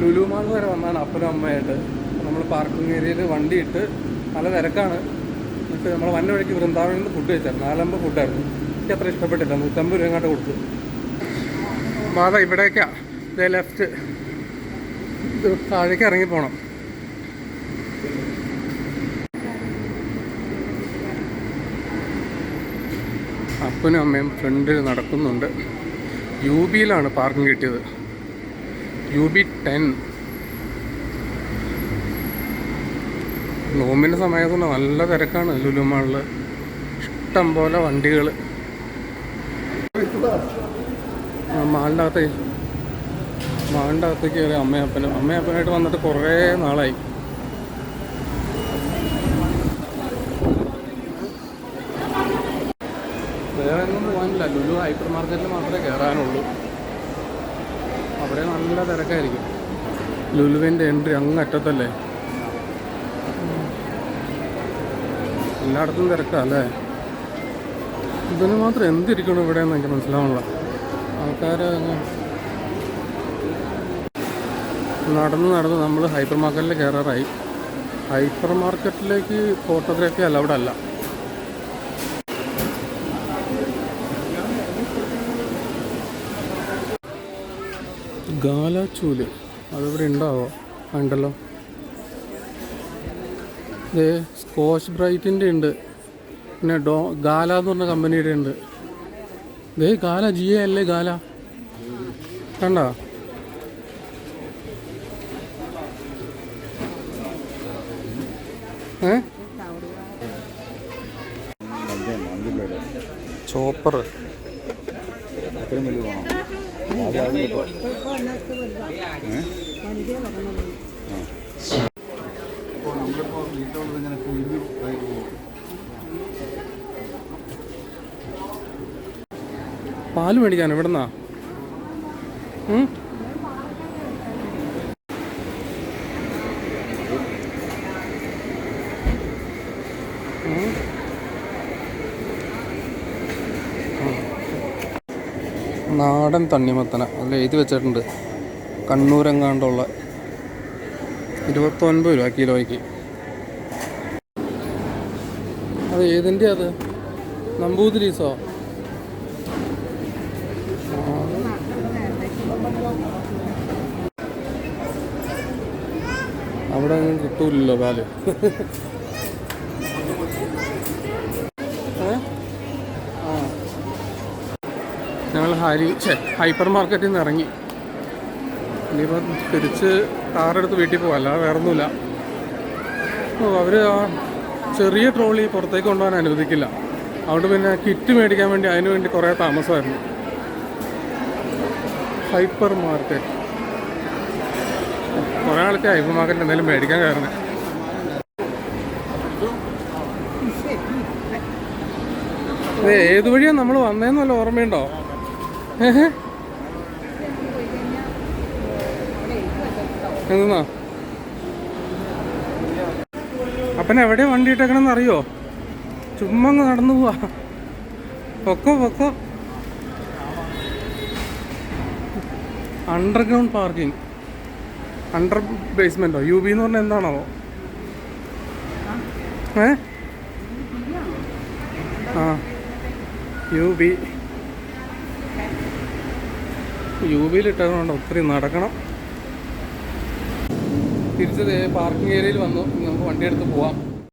Lulu mall വരെ വന്നാണ് അപ്പനും അമ്മയായിട്ട്. നമ്മൾ പാർക്കിംഗ് ഏരിയയിൽ വണ്ടി ഇട്ട് നല്ല തിരക്കാണ്. എന്നിട്ട് നമ്മൾ വന്ന വഴിക്ക് വൃന്ദാവനിൽ നിന്ന് ഫുഡ് കഴിച്ചായിരുന്നു. 450 ഫുഡായിരുന്നു. എനിക്ക് അത്ര ഇഷ്ടപ്പെട്ടില്ല. 150 രൂപ അങ്ങോട്ട് കൊടുത്തു. ബാധ ഇവിടേക്കാണ്. ഇതേ ലെഫ്റ്റ് താഴേക്ക് ഇറങ്ങി പോകണം. അപ്പനും അമ്മയും ഫ്രണ്ടിൽ നടക്കുന്നുണ്ട്. UB-യിലാണ് പാർക്കിംഗ് കിട്ടിയത്. UB 10. നോമ്പിൻ്റെ സമയത്തുള്ള നല്ല തിരക്കാണ് ലുലു മാളിൽ. ഇഷ്ടം പോലെ വണ്ടികൾ. മാളിൻ്റെ അകത്തേക്ക് കയറി അമ്മയപ്പനായിട്ട് വന്നിട്ട് കുറേ നാളായി. വേറെ ഒന്നും പോകാനില്ല. ലുലു ഹൈപ്പർ മാർക്കറ്റിൽ മാത്രമേ കയറാനുള്ളൂ. അവിടെ നല്ല തിരക്കായിരിക്കും. ലുലുവിൻ്റെ എൻട്രി അങ്ങറ്റത്തല്ലേ. എല്ലായിടത്തും തിരക്കാണ് അല്ലേ. ഇതിന് മാത്രം എന്തിരിക്കണം ഇവിടെ എന്ന് എനിക്ക് മനസ്സിലാവണില്ല. ആൾക്കാർ നടന്ന് നമ്മൾ ഹൈപ്പർ മാർക്കറ്റിൽ കയറാറായി. ഹൈപ്പർ മാർക്കറ്റിലേക്ക് ഫോട്ടോഗ്രാഫി അലൗഡ് അല്ല. ഗാലാച്ചൂല് അതിവിടെ ഉണ്ടാവോ? ഉണ്ടല്ലോ. ഇത് സ്കോച്ച് ബ്രൈറ്റിൻ്റെ ഉണ്ട്. പിന്നെ ഗാല എന്ന് പറഞ്ഞ കമ്പനിയുടെ ഉണ്ട്. ഇതേ ഗാല GA അല്ലേ ഗാല. കണ്ടോ? ചോപ്പർ പാല് മേടിക്കാൻ എവിടുന്നാ? നാടൻ തണ്ണിമത്തന അതിൽ എഴുതി വെച്ചിട്ടുണ്ട്. കണ്ണൂരെങ്ങാണ്ടുള്ള 29 രൂപ കിലോയ്ക്ക്. അത് ഏതിൻ്റെ? അത് നമ്പൂതിരീസോ? അവിടെ ഒന്നും കിട്ടൂലല്ലോ പാല്. ഞങ്ങൾ ഹൈപ്പർ മാർക്കറ്റിൽ നിന്ന് ഇറങ്ങി. ഇനിയിപ്പോൾ തിരിച്ച് കാറെടുത്ത് വീട്ടിൽ പോകാം, അല്ലാതെ വേറൊന്നുമില്ല. അവർ ആ ചെറിയ ട്രോളി പുറത്തേക്ക് കൊണ്ടുപോകാൻ അനുവദിക്കില്ല. അതുകൊണ്ട് പിന്നെ കിറ്റ് മേടിക്കാൻ വേണ്ടി അതിന് വേണ്ടി കുറേ താമസമായിരുന്നു. ഹൈപ്പർ മാർക്കറ്റ് കുറേ ആൾക്ക് ഹൈപ്പർ മാർക്കറ്റിൽ എന്തെങ്കിലും മേടിക്കാൻ കയറണേ. ഇത് ഏത് വഴിയാണ് നമ്മൾ വന്നതെന്ന് വല്ല ഓർമ്മയുണ്ടോ? എന്നാ അപ്പനെ എവിടെയാ വണ്ടി ഇട്ടേക്കണമെന്ന് അറിയോ? ചുമ്മാ അങ്ങ് നടന്നു പോവാ. പൊക്കോ അണ്ടർഗ്രൗണ്ട് പാർക്കിംഗ്. അണ്ടർ ബേസ്മെന്റോ? UB എന്ന് പറഞ്ഞാൽ എന്താണോ? UB-യിലിട്ടതുകൊണ്ട് ഒത്തിരി നടക്കണം. തിരിച്ചത് പാർക്കിംഗ് ഏരിയയിൽ വന്നു. നമുക്ക് വണ്ടി എടുത്ത് പോവാം.